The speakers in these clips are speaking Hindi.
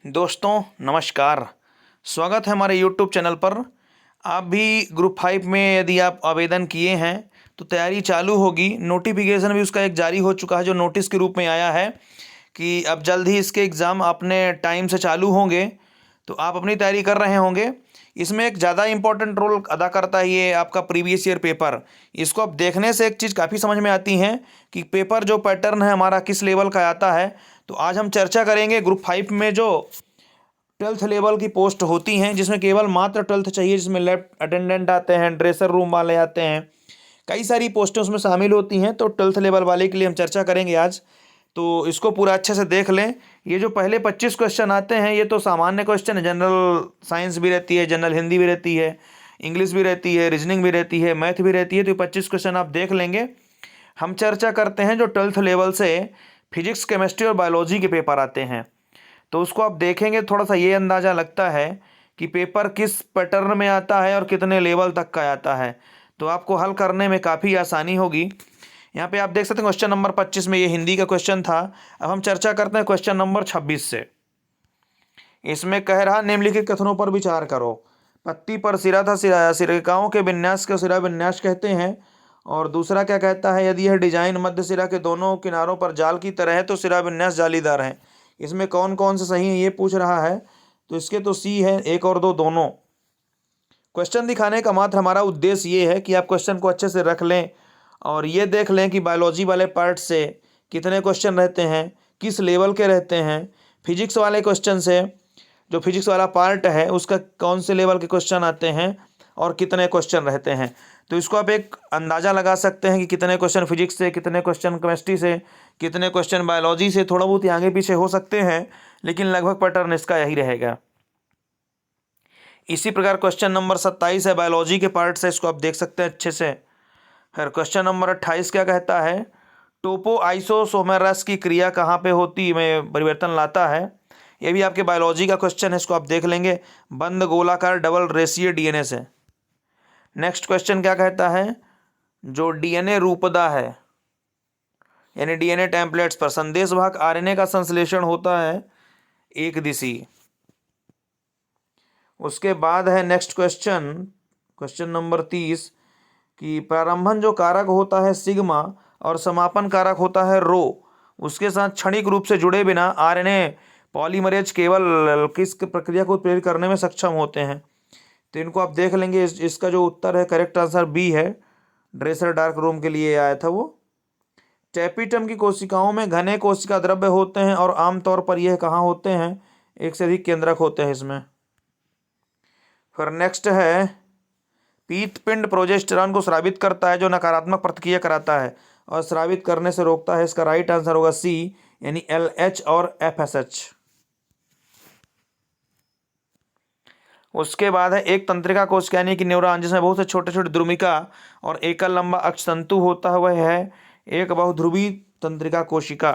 दोस्तों नमस्कार। स्वागत है हमारे YouTube चैनल पर। आप भी ग्रुप 5 में यदि आप आवेदन किए हैं तो तैयारी चालू होगी। नोटिफिकेशन भी उसका एक जारी हो चुका है जो नोटिस के रूप में आया है कि अब जल्द ही इसके एग्ज़ाम अपने टाइम से चालू होंगे, तो आप अपनी तैयारी कर रहे होंगे। इसमें एक ज़्यादा इम्पोर्टेंट रोल अदा करता है ये आपका प्रीवियस ईयर पेपर। इसको अब देखने से एक चीज़ काफ़ी समझ में आती है कि पेपर जो पैटर्न है हमारा किस लेवल का आता है। तो आज हम चर्चा करेंगे ग्रुप 5 में जो 12th लेवल की पोस्ट होती हैं, जिसमें केवल मात्र 12th चाहिए, जिसमें लैब अटेंडेंट आते हैं, ड्रेसर रूम वाले आते हैं, कई सारी पोस्टें उसमें शामिल होती हैं। तो 12th लेवल वाले के लिए हम चर्चा करेंगे आज। तो इसको पूरा अच्छे से देख लें। ये जो पहले 25 क्वेश्चन आते हैं ये तो सामान्य क्वेश्चन है। जनरल साइंस भी रहती है, जनरल हिंदी भी रहती है, इंग्लिश भी रहती है, रीजनिंग भी रहती है, मैथ भी रहती है। तो 25 क्वेश्चन आप देख लेंगे। हम चर्चा करते हैं जो 12th लेवल से फिजिक्स, केमिस्ट्री और बायोलॉजी के पेपर आते हैं। तो उसको आप देखेंगे, थोड़ा सा ये अंदाज़ा लगता है कि पेपर किस पैटर्न में आता है और कितने लेवल तक का आता है। तो आपको हल करने में काफ़ी आसानी होगी। यहाँ पे आप देख सकते हैं क्वेश्चन नंबर 25 में ये हिंदी का क्वेश्चन था। अब हम चर्चा करते हैं क्वेश्चन नंबर 26 से। इसमें कह रहा निम्नलिखित कथनों पर विचार करो। पत्ती पर सिरा था, सिरकाओं के विन्यास को सिरा विन्यास कहते हैं। और दूसरा क्या कहता है, यदि यह डिजाइन मध्य सिरा के दोनों किनारों पर जाल की तरह है तो सिरा विन्यास जालीदार है। इसमें कौन कौन से सही है ये पूछ रहा है। तो इसके तो सी है, 1 और 2 दोनों। क्वेश्चन दिखाने का मात्र हमारा उद्देश्य ये है कि आप क्वेश्चन को अच्छे से रख लें और ये देख लें कि बायोलॉजी वाले पार्ट से कितने क्वेश्चन रहते हैं, किस लेवल के रहते हैं। फिजिक्स वाले क्वेश्चन से, जो फिजिक्स वाला पार्ट है उसका कौन से लेवल के क्वेश्चन आते हैं और कितने क्वेश्चन रहते हैं। तो इसको आप एक अंदाज़ा लगा सकते हैं कि कितने क्वेश्चन फिजिक्स से, कितने क्वेश्चन केमिस्ट्री से, कितने क्वेश्चन बायोलॉजी से। थोड़ा बहुत ही आगे पीछे हो सकते हैं लेकिन लगभग पैटर्न इसका यही रहेगा। इसी प्रकार क्वेश्चन नंबर 27 है बायोलॉजी के पार्ट से, इसको आप देख सकते हैं अच्छे से। फिर क्वेश्चन नंबर 28 क्या कहता है, टोपो आइसोसोमेरस की क्रिया कहाँ पे होती में परिवर्तन लाता है। ये भी आपके बायोलॉजी का क्वेश्चन है, इसको आप देख लेंगे। बंद गोलाकार डबल रेसिए डीएनए से। नेक्स्ट क्वेश्चन क्या कहता है, जो डीएनए रूपदा है यानी डीएनए टेम्पलेट्स पर संदेश वाहक आरएनए का संश्लेषण होता है एक दिशीय। उसके बाद है नेक्स्ट क्वेश्चन, क्वेश्चन नंबर 30 कि प्रारंभन जो कारक होता है सिग्मा और समापन कारक होता है रो, उसके साथ क्षणिक रूप से जुड़े बिना आरएनए पॉलीमरेज केवल किस प्रक्रिया को प्रेरित करने में सक्षम होते हैं। तो इनको आप देख लेंगे। इसका जो उत्तर है करेक्ट आंसर बी है। ड्रेसर डार्क रूम के लिए आया था वो। टैपिटम की कोशिकाओं में घने कोशिका द्रव्य होते हैं और आमतौर पर यह कहाँ होते हैं, एक से अधिक केंद्रक होते हैं इसमें। फिर नेक्स्ट है पीतपिंड प्रोजेस्टेरॉन को स्रावित करता है जो नकारात्मक प्रतिक्रिया कराता है और स्रावित करने से रोकता है। इसका राइट आंसर होगा सी यानी LH और FSH। उसके बाद है एक तंत्रिका कोशिका यानी कि न्यूरॉन, जिसमें बहुत से छोटे छोटे द्रुमिका और एकल लंबा अक्षतंतु होता है, वह है एक बहुध्रुवी तंत्रिका कोशिका।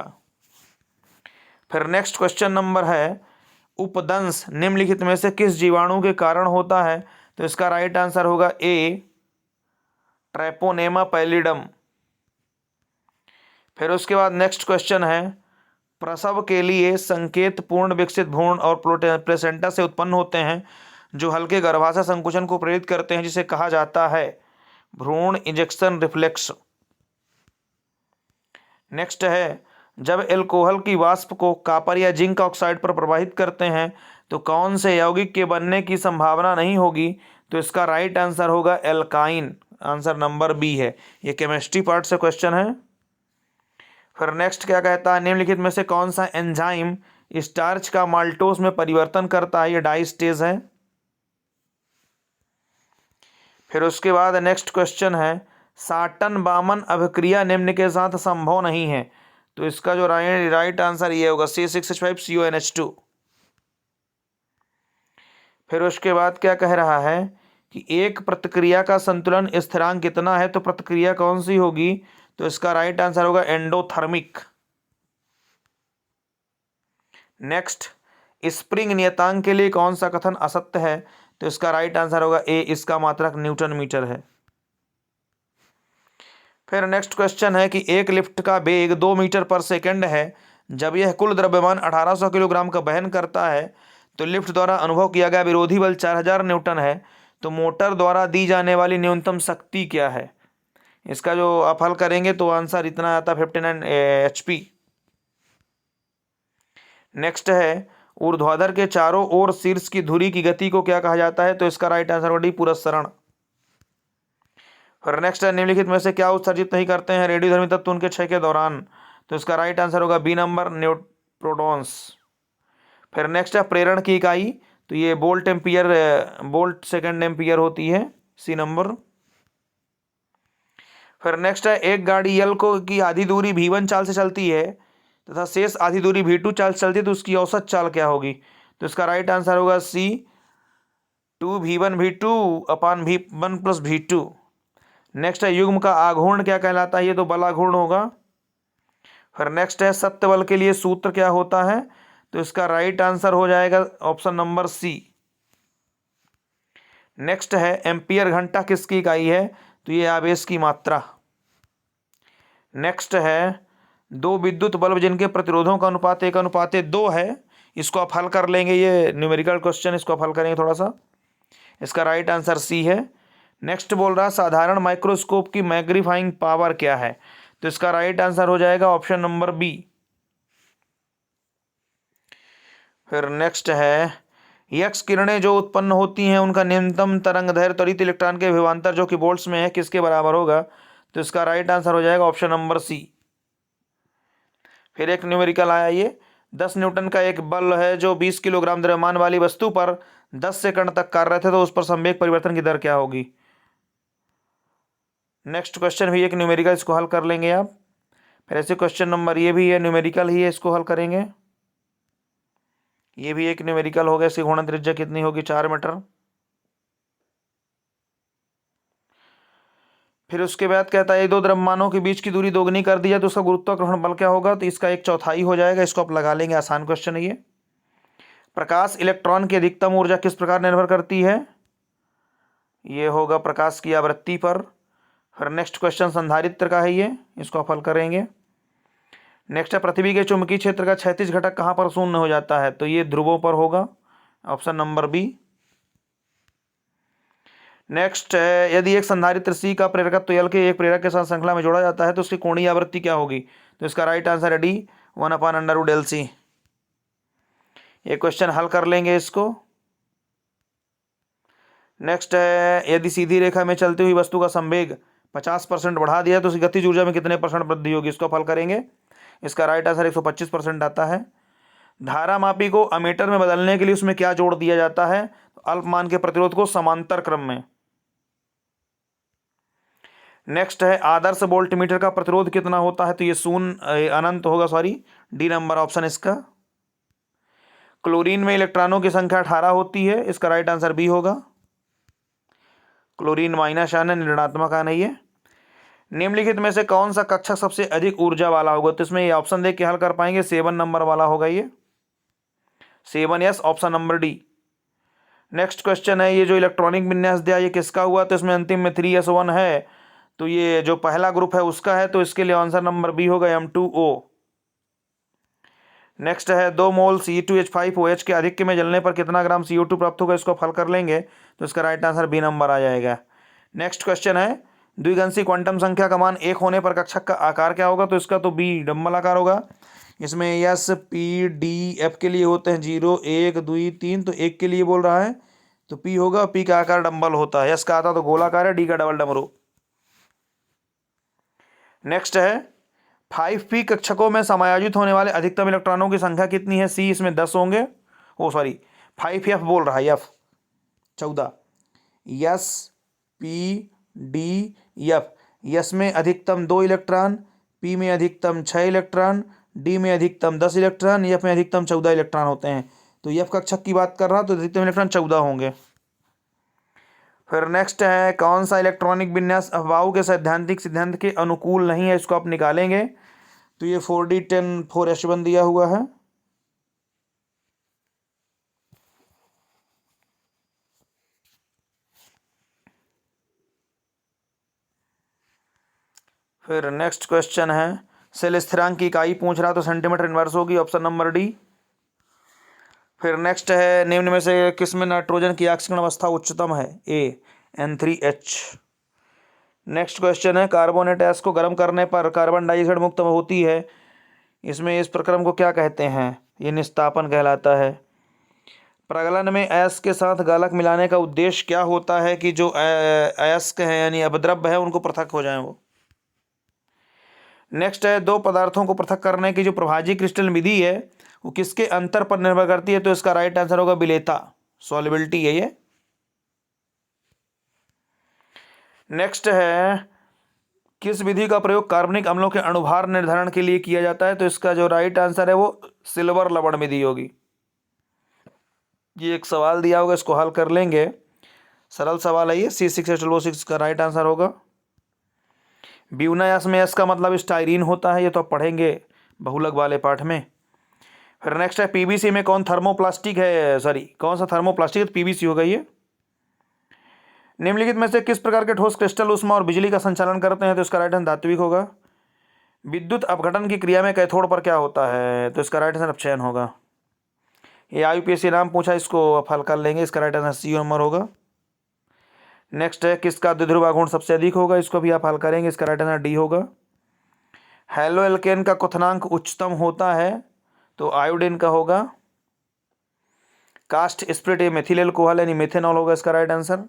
फिर नेक्स्ट क्वेश्चन नंबर है उपदंश निम्नलिखित में से किस जीवाणु के कारण होता है। तो इसका राइट आंसर होगा ए ट्रैपोनेमा पैलिडम। फिर उसके बाद नेक्स्ट क्वेश्चन है प्रसव के लिए संकेत पूर्ण विकसित भ्रूण और प्लेसेंटा से उत्पन्न होते हैं जो हल्के गर्भाशय संकुचन को प्रेरित करते हैं, जिसे कहा जाता है भ्रूण इंजेक्शन रिफ्लेक्स। नेक्स्ट है जब एल्कोहल की वाष्प को कॉपर या जिंक ऑक्साइड पर प्रवाहित करते हैं तो कौन से यौगिक के बनने की संभावना नहीं होगी। तो इसका राइट आंसर होगा एल्काइन। आंसर नंबर बी है। ये केमिस्ट्री पार्ट से क्वेश्चन है। फिर नेक्स्ट क्या कहता है, निम्नलिखित में से कौन सा एंजाइम स्टार्च का माल्टोस में परिवर्तन करता है। ये डाइस्टेज है। फिर उसके बाद नेक्स्ट क्वेश्चन है साटन बामन अभिक्रिया निम्न के साथ संभव नहीं है। तो इसका जो राइट आंसर ये होगा C6H5CONH2। फिर उसके बाद क्या कह रहा है कि एक प्रतिक्रिया का संतुलन स्थिरांक कितना है। तो प्रतिक्रिया कौन सी होगी। तो इसका राइट आंसर होगा एंडोथर्मिक। नेक्स्ट स्प्रिंग नियतांक के लिए कौन सा कथन असत्य है। तो इसका राइट आंसर होगा ए, इसका मात्रक न्यूटन मीटर है। फिर नेक्स्ट क्वेश्चन है कि एक लिफ्ट का वेग 2 मीटर पर सेकंड है जब यह कुल द्रव्यमान 1800 किलोग्राम का वहन करता है तो लिफ्ट द्वारा अनुभव किया गया विरोधी बल 4000 न्यूटन है। तो मोटर द्वारा दी जाने वाली न्यूनतम शक्ति क्या है? इसका जो आप हल करेंगे तो आंसर इतना आता है 59 HP। नेक्स्ट है, ऊर्ध्वाधर के चारों ओर शीर्ष की धुरी की गति को क्या कहा जाता है? तो इसका राइट आंसर होगी पुरस्सरण। फिर नेक्स्ट है, निम्नलिखित में से क्या उत्सर्जित नहीं करते हैं रेडियोधर्मी तत्व उनके क्षय के दौरान? तो इसका राइट आंसर होगा बी नंबर, प्रोटॉन्स। फिर नेक्स्ट है, प्रेरण की इकाई, तो ये volt ampere, volt second ampere होती है, सी नंबर। फिर नेक्स्ट है, एक गाड़ी यल को की आधी दूरी v1 चाल से चलती है तथा शेष आधी दूरी v2 चाल से चलती है, तो उसकी औसत चाल क्या होगी? तो इसका राइट आंसर होगा सी 2v1v2 अपान v1 प्लस v2। नेक्स्ट है, युग्म का आघूर्ण क्या कहलाता है? ये तो बलाघूर्ण होगा। फिर नेक्स्ट है, सत्य बल के लिए सूत्र क्या होता है? तो इसका राइट आंसर हो जाएगा ऑप्शन नंबर सी। नेक्स्ट है, एम्पियर घंटा किसकी इकाई है? तो ये आवेश की मात्रा। नेक्स्ट है, दो विद्युत बल्ब जिनके प्रतिरोधों का अनुपात 1:2 है, इसको आप हल कर लेंगे, ये न्यूमेरिकल क्वेश्चन, इसको आप हल करेंगे थोड़ा सा। इसका राइट आंसर सी है। नेक्स्ट बोल रहा है, साधारण माइक्रोस्कोप की मैग्नीफाइंग पावर क्या है? तो इसका राइट आंसर हो जाएगा ऑप्शन नंबर बी। फिर नेक्स्ट है, यक्स किरणें जो उत्पन्न होती हैं उनका न्यूनतम तरंगदैर्घ्य त्वरित इलेक्ट्रॉन के विभवांतर जो कि वोल्ट्स में है किसके बराबर होगा? तो इसका राइट आंसर हो जाएगा ऑप्शन नंबर सी। फिर एक न्यूमेरिकल आया, ये 10 न्यूटन का एक बल है जो 20 किलोग्राम द्रव्यमान वाली वस्तु पर 10 सेकंड तक कार्यरत है, तो उस पर संवेग परिवर्तन की दर क्या होगी? नेक्स्ट क्वेश्चन भी एक न्यूमेरिकल, इसको हल कर लेंगे आप। फिर ऐसे क्वेश्चन नंबर, ये भी है न्यूमेरिकल ही है, इसको हल करेंगे। ये भी एक न्यूमेरिकल हो गया, इसकी घूर्णन त्रिज्या कितनी होगी? 4 मीटर। फिर उसके बाद कहता है, दो द्रव्यमानों के बीच की दूरी दोगुनी कर दी जाए तो उसका गुरुत्वाकर्षण बल क्या होगा? तो इसका 1/4 हो जाएगा, इसको आप लगा लेंगे, आसान क्वेश्चन है ये। प्रकाश इलेक्ट्रॉन की अधिकतम ऊर्जा किस प्रकार निर्भर करती है? ये होगा प्रकाश की आवृत्ति पर। फिर नेक्स्ट क्वेश्चन संधारित्र का है ये, इसको आप हल करेंगे। नेक्स्ट है, पृथ्वी के चुंबकीय क्षेत्र का क्षैतिज घटक कहाँ पर शून्य हो जाता है? तो ये ध्रुवों पर होगा, ऑप्शन नंबर बी। नेक्स्ट है, यदि एक संधारित्र C का प्रेरकत्व L के एक प्रेरक के साथ श्रृंखला में जोड़ा जाता है तो उसकी कोणीय आवृत्ति क्या होगी? तो इसका राइट आंसर है डी, 1/√LC। ये क्वेश्चन हल कर लेंगे इसको। नेक्स्ट है, यदि सीधी रेखा में चलती हुई वस्तु का संवेग 50% बढ़ा दिया तो उसकी गतिज ऊर्जा में कितने % वृद्धि होगी? इसको आप हल करेंगे। इसका राइट आंसर 125% आता है। धारा मापी को अमीटर में बदलने के लिए उसमें क्या जोड़ दिया जाता है? तो अल्पमान के प्रतिरोध को समांतर क्रम में। नेक्स्ट है, आदर्श वोल्टमीटर का प्रतिरोध कितना होता है? तो ये शून्य अनंत होगा, सॉरी, डी नंबर ऑप्शन इसका। क्लोरीन में इलेक्ट्रॉनों की संख्या 18 होती है, इसका राइट आंसर बी होगा। क्लोरीन माइनस आयन है, ऋणात्मक आयन है ये। निम्नलिखित में से कौन सा कक्षक सबसे अधिक ऊर्जा वाला होगा? तो इसमें ये ऑप्शन देख के हल कर पाएंगे, 7 नंबर वाला होगा ये, 7S, option number D. Next question है, ये जो इलेक्ट्रॉनिक विन्यास दिया ये किसका हुआ? तो इसमें अंतिम में 3s1 है, तो ये जो पहला ग्रुप है उसका है, तो इसके लिए आंसर नंबर बी होगा, M2O। नेक्स्ट है, 2 मोल C2H5OH के अधिक्य में जलने पर कितना ग्राम CO2 प्राप्त होगा? इसको हल कर लेंगे, तो इसका राइट आंसर बी नंबर आ जाएगा। नेक्स्ट क्वेश्चन है, द्विगंशी क्वांटम संख्या का मान 1 होने पर कक्षक का आकार क्या होगा? तो इसका तो बी डम्बल आकार होगा। इसमें S, P, D, F के लिए होते हैं 0, 1, 2, 3, तो 1 के लिए बोल रहा है तो P होगा, P का आकार डम्बल होता है, S का आता तो गोलाकार है, D का डबल डमरू। नेक्स्ट है, 5p कक्षकों में समायोजित होने वाले अधिकतम इलेक्ट्रॉनों की संख्या कितनी है? C, इसमें 10 होंगे, ओ सॉरी 5f बोल रहा है, F 14, S, P, D, F। S में अधिकतम 2 इलेक्ट्रॉन, P में अधिकतम 6 इलेक्ट्रॉन, D में अधिकतम 10 इलेक्ट्रॉन, F में अधिकतम 14 इलेक्ट्रॉन होते हैं। तो F कक्षक की बात कर रहा तो अधिकतम इलेक्ट्रॉन 14 होंगे। फिर नेक्स्ट है, कौन सा इलेक्ट्रॉनिक विन्यास अफबाऊ के सैद्धांतिक सिद्धांत के अनुकूल नहीं है? इसको आप निकालेंगे, तो ये 4d10 4s1 दिया हुआ है। फिर नेक्स्ट क्वेश्चन है, सेल स्थिरांक की इकाई पूछ रहा तो सेंटीमीटर इनवर्स होगी, ऑप्शन नंबर डी। फिर नेक्स्ट है, निम्न में से किस में नाइट्रोजन की ऑक्सीकरण अवस्था उच्चतम है? ए N3H। नेक्स्ट क्वेश्चन है, कार्बोनेट गैस को गर्म करने पर कार्बन डाइऑक्साइड मुक्त होती है, इसमें इस प्रक्रम को क्या कहते हैं? ये निस्तापन कहलाता है। प्रगलन में अयस्क के साथ गालक मिलाने का उद्देश्य क्या होता है कि जो अयस्क है यानी अपद्रव्य है उनको पृथक हो जाए वो। नेक्स्ट है, दो पदार्थों को पृथक करने की जो प्रभाजी क्रिस्टल विधि है वो किसके अंतर पर निर्भर करती है? तो इसका राइट आंसर होगा विलेयता, सॉल्युबिलिटी है ये। नेक्स्ट है, किस विधि का प्रयोग कार्बनिक अम्लों के अणुभार निर्धारण के लिए किया जाता है? तो इसका जो राइट आंसर है वो सिल्वर लवण विधि होगी। ये एक सवाल दिया होगा, इसको हल कर लेंगे, सरल सवाल है ये। C6H12O6 का राइट आंसर होगा। ब्यूनायास में एस का मतलब स्टाइरीन होता है, ये तो आप पढ़ेंगे बहुलक वाले पाठ में। फिर नेक्स्ट है, पीवीसी में कौन थर्मोप्लास्टिक है, सॉरी कौन सा थर्मोप्लास्टिक है? पीवीसी होगा ये। निम्नलिखित में से किस प्रकार के ठोस क्रिस्टल ऊष्मा और बिजली का संचालन करते हैं? तो इसका राइट आंसर धात्विक होगा। विद्युत अपघटन की क्रिया में कैथोड पर क्या होता है? तो इसका राइट आंसर अपचयन होगा। ये IUPAC नाम पूछा, इसको आप हल कर लेंगे, इसका राइट आंसर C नंबर होगा। नेक्स्ट है, किसका द्विध्रुव आघूर्ण सबसे अधिक होगा? इसको भी आप हल करेंगे, इसका राइट आंसर डी होगा। हेलो एल्केन का क्वथनांक उच्चतम होता है तो आयोडीन का होगा। कास्ट स्प्लिट मेथिल एल्कोहल यानी मेथेनॉल होगा, इसका राइट आंसर।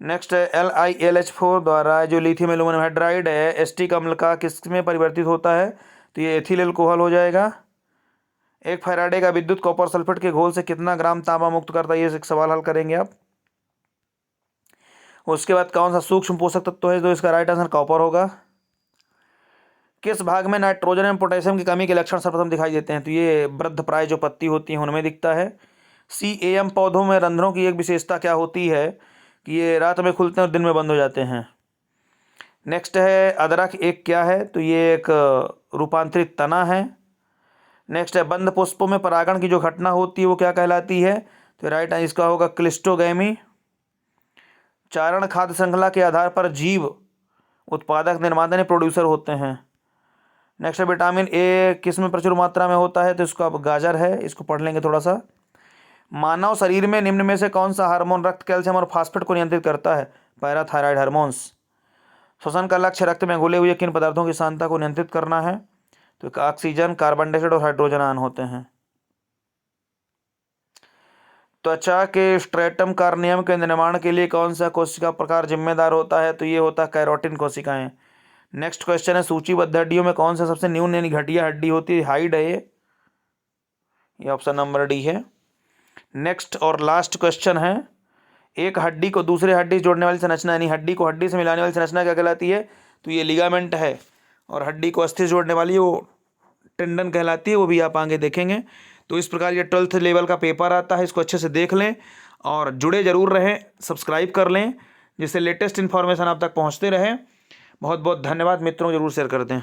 नेक्स्ट है, LiLH4 द्वारा जो लिथियम एल्यूमिनियम हाइड्राइड है एस्टिक अम्ल का किस में परिवर्तित होता है? तो ये एथिल एल्कोहल हो जाएगा। एक फैराडे का विद्युत कॉपर सल्फेट के घोल से कितना ग्राम तांबा मुक्त करता है? ये एक सवाल हल करेंगे आप। उसके बाद कौन सा सूक्ष्म पोषक तत्व है? तो इसका राइट आंसर कॉपर होगा। किस भाग में नाइट्रोजन एवं पोटेशियम की कमी के लक्षण सर्वप्रथम दिखाई देते हैं? तो ये वृद्धप्राय जो पत्ती होती है उनमें दिखता है। CAM पौधों में रंध्रों की एक विशेषता क्या होती है कि ये रात में खुलते हैं और दिन में बंद हो जाते हैं। नेक्स्ट है, अदरक एक क्या है? तो ये एक रूपांतरित तना है। नेक्स्ट है, बंद पुष्पों में परागण की जो घटना होती है वो क्या कहलाती है? तो राइट आंसर इसका होगा क्लिस्टोगैमी। चारण खाद्य श्रृंखला के आधार पर जीव उत्पादक निर्माता प्रोड्यूसर होते हैं। नेक्स्ट है, विटामिन ए किस में प्रचुर मात्रा में होता है? तो इसको अब गाजर है, इसको पढ़ लेंगे थोड़ा सा। मानव शरीर में निम्न में से कौन सा हार्मोन रक्त कैल्शियम और फास्फेट को नियंत्रित करता है? Parathyroid hormones. श्वसन का लक्ष्य रक्त में घुले हुए किन पदार्थों की सांद्रता को नियंत्रित करना है? तो ऑक्सीजन, कार्बन डाइऑक्साइड और हाइड्रोजन आयन होते हैं। त्वचा के स्ट्रेटम कार्नियम के निर्माण के लिए कौन सा कोशिका प्रकार जिम्मेदार होता है? तो ये होता है कैरोटिन कोशिकाएं। नेक्स्ट क्वेश्चन है, सूचीबद्ध हड्डियों में कौन सा सबसे न्यून यानी घटिया हड्डी होती है? हाइड है ये ऑप्शन नंबर डी है। नेक्स्ट और लास्ट क्वेश्चन है, एक हड्डी को दूसरे हड्डी से जोड़ने वाली संरचना यानी हड्डी को हड्डी से मिलाने वाली संरचना क्या कहलाती है? तो ये लिगामेंट है। और हड्डी को अस्थि से जोड़ने वाली वो टेंडन कहलाती है, वो भी आप आगे देखेंगे। तो इस प्रकार ये 12th लेवल का पेपर आता है, इसको अच्छे से देख लें और जुड़े जरूर रहें, सब्सक्राइब कर लें जिससे लेटेस्ट इन्फॉर्मेशन आप तक पहुँचते रहे। बहुत बहुत धन्यवाद मित्रों, जरूर शेयर कर दें।